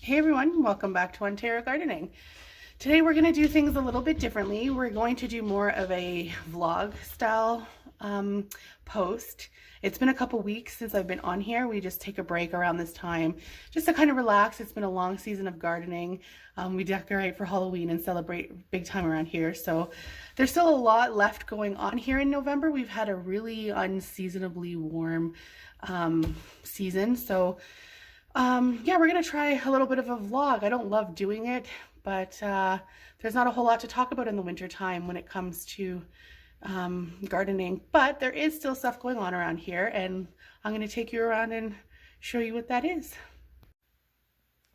Hey everyone, welcome back to Ontario Gardening. Today we're going to do things a little bit differently. We're going to do more of a vlog style post. It's been a couple weeks since I've been on here. We just take a break around this time just to kind of relax. It's been a long season of gardening. We decorate for Halloween and celebrate big time around here. So there's still a lot left going on here in November. We've had a really unseasonably warm season. So yeah, we're gonna try a little bit of a vlog. I don't love doing it, but there's not a whole lot to talk about in the winter time when it comes to gardening, but there is still stuff going on around here, and I'm gonna take you around and show you what that is.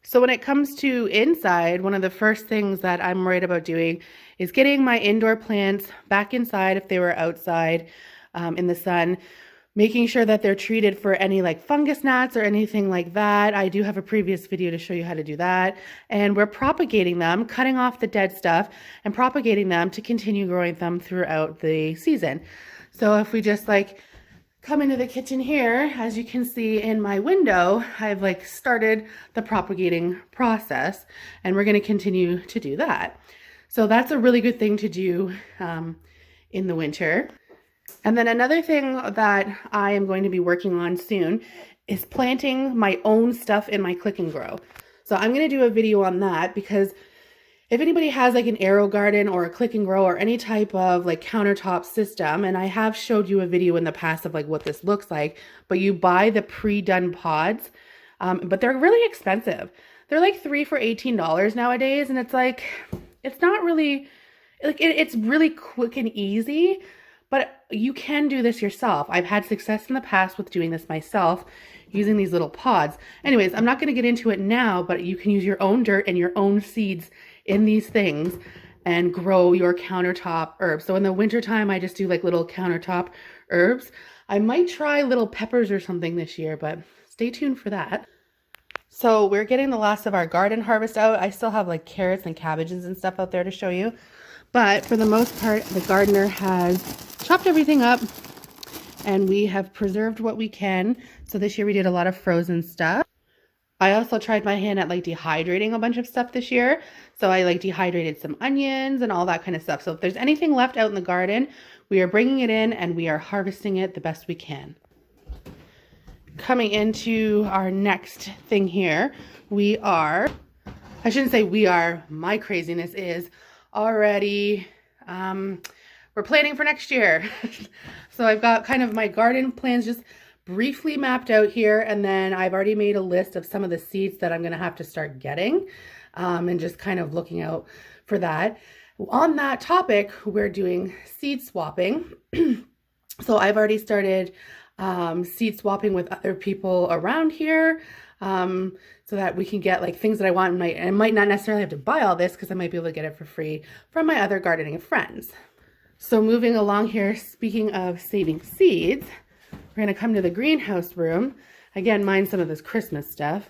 So when it comes to inside, one of the first things that I'm worried about doing is getting my indoor plants back inside if they were outside in the sun, making sure that they're treated for any like fungus gnats or anything like that. I do have a previous video to show you how to do that. And we're propagating them, cutting off the dead stuff and propagating them to continue growing them throughout the season. So if we just like come into the kitchen here, as you can see in my window, I've like started the propagating process, and we're going to continue to do that. So that's a really good thing to do in the winter. And then another thing that I am going to be working on soon is planting my own stuff in my Click and Grow. So I'm going to do a video on that, because if anybody has like an AeroGarden or a Click and Grow or any type of like countertop system, and I have showed you a video in the past of like what this looks like, but you buy the pre-done pods, but they're really expensive. They're like $3 for $18 nowadays. And it's like, it's not really like, it's really quick and easy. But you can do this yourself. I've had success in the past with doing this myself, using these little pods. Anyways, I'm not going to get into it now, but you can use your own dirt and your own seeds in these things and grow your countertop herbs. So in the wintertime, I just do like little countertop herbs. I might try little peppers or something this year, but stay tuned for that. So we're getting the last of our garden harvest out. I still have like carrots and cabbages and stuff out there to show you. But for the most part, the gardener has chopped everything up and we have preserved what we can. So this year we did a lot of frozen stuff. I also tried my hand at like dehydrating a bunch of stuff this year. So I like dehydrated some onions and all that kind of stuff. So if there's anything left out in the garden, we are bringing it in and we are harvesting it the best we can. Coming into our next thing here, I shouldn't say we are, my craziness is already, we're planning for next year. So I've got kind of my garden plans just briefly mapped out here, and then I've already made a list of some of the seeds that I'm going to have to start getting, and just kind of looking out for that. On that topic, we're doing seed swapping. So I've already started seed swapping with other people around here, so that we can get like things that I want, and I might not necessarily have to buy all this because I might be able to get it for free from my other gardening friends. So moving along here, speaking of saving seeds, we're going to come to the greenhouse room. Again, mine's some of this Christmas stuff,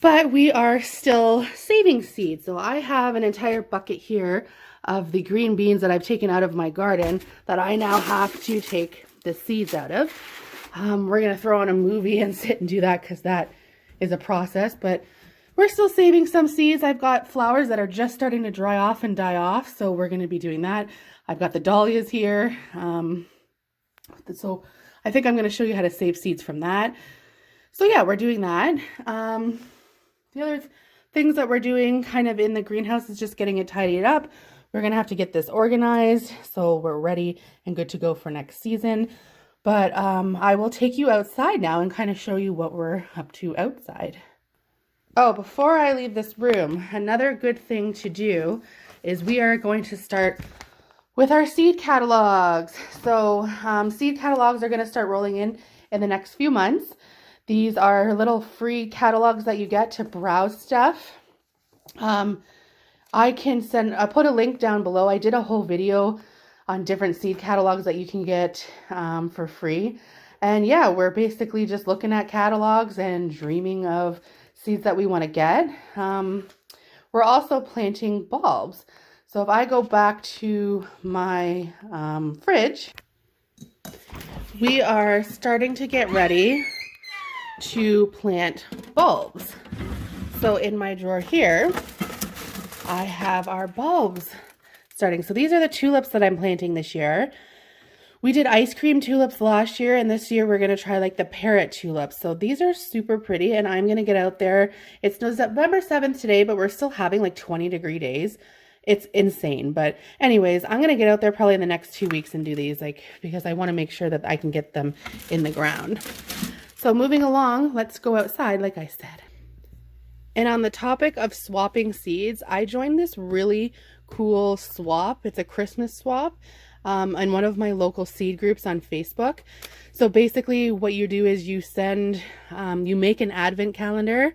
but we are still saving seeds. So I have an entire bucket here of the green beans that I've taken out of my garden that I now have to take the seeds out of. We're going to throw on a movie and sit and do that because that is a process, but we're still saving some seeds. I've got flowers that are just starting to dry off and die off, so we're going to be doing that. I've got the dahlias here. So I think I'm going to show you how to save seeds from that. So yeah, we're doing that. The other things that we're doing kind of in the greenhouse is just getting it tidied up. We're going to have to get this organized so we're ready and good to go for next season. But I will take you outside now and kind of show you what we're up to outside. Oh, before I leave this room, another good thing to do is we are going to start with our seed catalogs. So seed catalogs are going to start rolling in the next few months. These are little free catalogs that you get to browse stuff. I'll put a link down below. I did a whole video on different seed catalogs that you can get for free. And yeah, we're basically just looking at catalogs and dreaming of seeds that we want to get. We're also planting bulbs. So if I go back to my fridge, we are starting to get ready to plant bulbs. So in my drawer here, I have our bulbs starting. So these are the tulips that I'm planting this year. We did ice cream tulips last year, and this year we're going to try like the parrot tulips. So these are super pretty, and I'm going to get out there. It's November 7th today, but we're still having like 20-degree days. It's insane. But anyways, I'm going to get out there probably in the next 2 weeks and do these, like, because I want to make sure that I can get them in the ground. So moving along, let's go outside, like I said. And on the topic of swapping seeds, I joined this really cool swap. It's a Christmas swap in one of my local seed groups on Facebook. So basically what you do is you send, you make an advent calendar,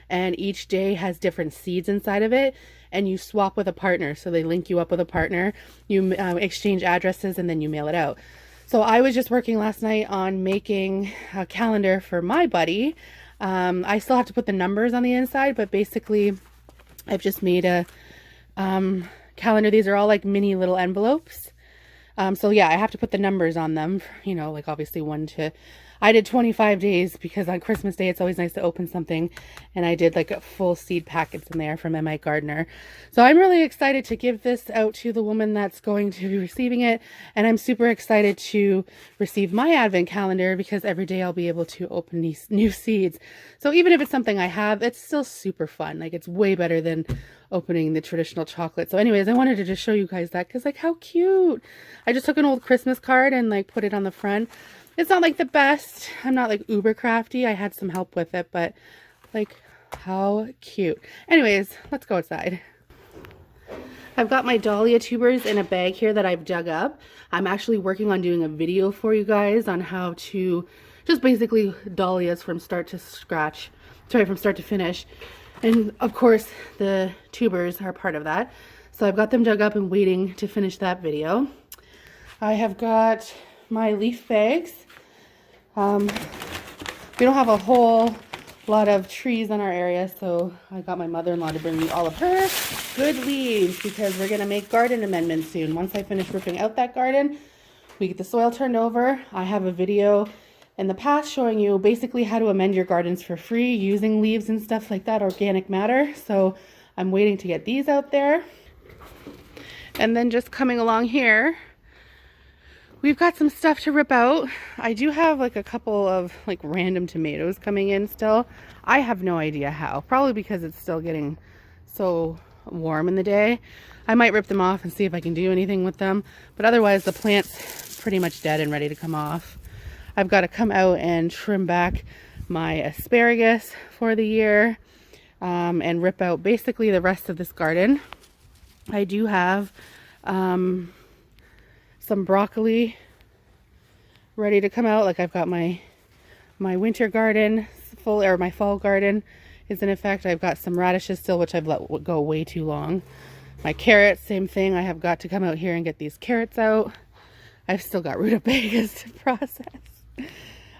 and each day has different seeds inside of it, and you swap with a partner. So they link you up with a partner, you exchange addresses, and then you mail it out. So I was just working last night on making a calendar for my buddy. I still have to put the numbers on the inside, but basically I've just made a calendar. These are all like mini little envelopes. So yeah, I have to put the numbers on them, you know, like obviously I did 25 days because on Christmas Day, it's always nice to open something. And I did like a full seed packets in there from M.I. Gardener. So I'm really excited to give this out to the woman that's going to be receiving it. And I'm super excited to receive my advent calendar because every day I'll be able to open these new seeds. So even if it's something I have, it's still super fun. Like it's way better than opening the traditional chocolate. So anyways, I wanted to just show you guys that because like how cute. I just took an old Christmas card and like put it on the front. It's not like the best. I'm not like uber crafty. I had some help with it, but like how cute. Anyways, let's go outside. I've got my dahlia tubers in a bag here that I've dug up. I'm actually working on doing a video for you guys on how to just basically dahlias from start to finish. And of course the tubers are part of that. So I've got them dug up and waiting to finish that video. I have got my leaf bags. We don't have a whole lot of trees in our area, so I got my mother-in-law to bring me all of her good leaves because we're going to make garden amendments soon. Once I finish ripping out that garden, we get the soil turned over. I have a video in the past showing you basically how to amend your gardens for free using leaves and stuff like that, organic matter. So I'm waiting to get these out there. And then just coming along here, we've got some stuff to rip out. I do have like a couple of like random tomatoes coming in still. I have no idea how. Probably because it's still getting so warm in the day. I might rip them off and see if I can do anything with them. But otherwise the plant's pretty much dead and ready to come off. I've got to come out and trim back my asparagus for the year and rip out basically the rest of this garden. I do have some broccoli ready to come out. Like I've got my winter garden full, or my fall garden is in effect. I've got some radishes still, which I've let go way too long. My carrots, same thing. I have got to come out here and get these carrots out. I've still got rutabagas to process.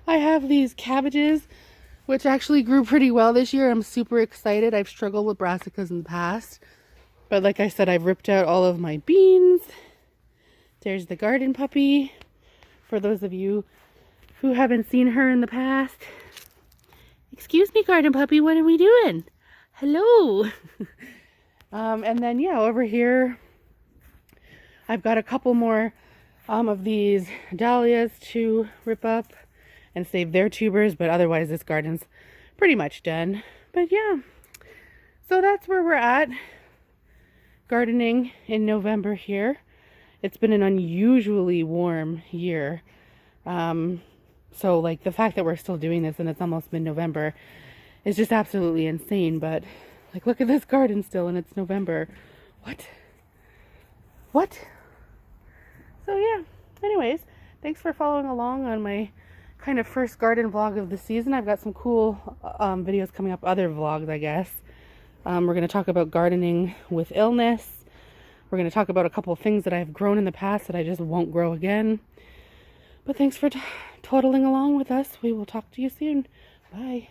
I have these cabbages, which actually grew pretty well this year. I'm super excited. I've struggled with brassicas in the past. But like I said, I've ripped out all of my beans. There's the garden puppy. For those of you who haven't seen her in the past. Excuse me, garden puppy, what are we doing? Hello. And then, yeah, over here, I've got a couple more of these dahlias to rip up and save their tubers. But otherwise, this garden's pretty much done. But yeah, so that's where we're at. Gardening in November here. It's been an unusually warm year. So like the fact that we're still doing this and it's almost mid-November is just absolutely insane. But like, look at this garden still and it's November. What? So yeah, anyways, thanks for following along on my kind of first garden vlog of the season. I've got some cool videos coming up, other vlogs, I guess. We're going to talk about gardening with illness. We're going to talk about a couple of things that I've grown in the past that I just won't grow again. But thanks for toddling along with us. We will talk to you soon. Bye.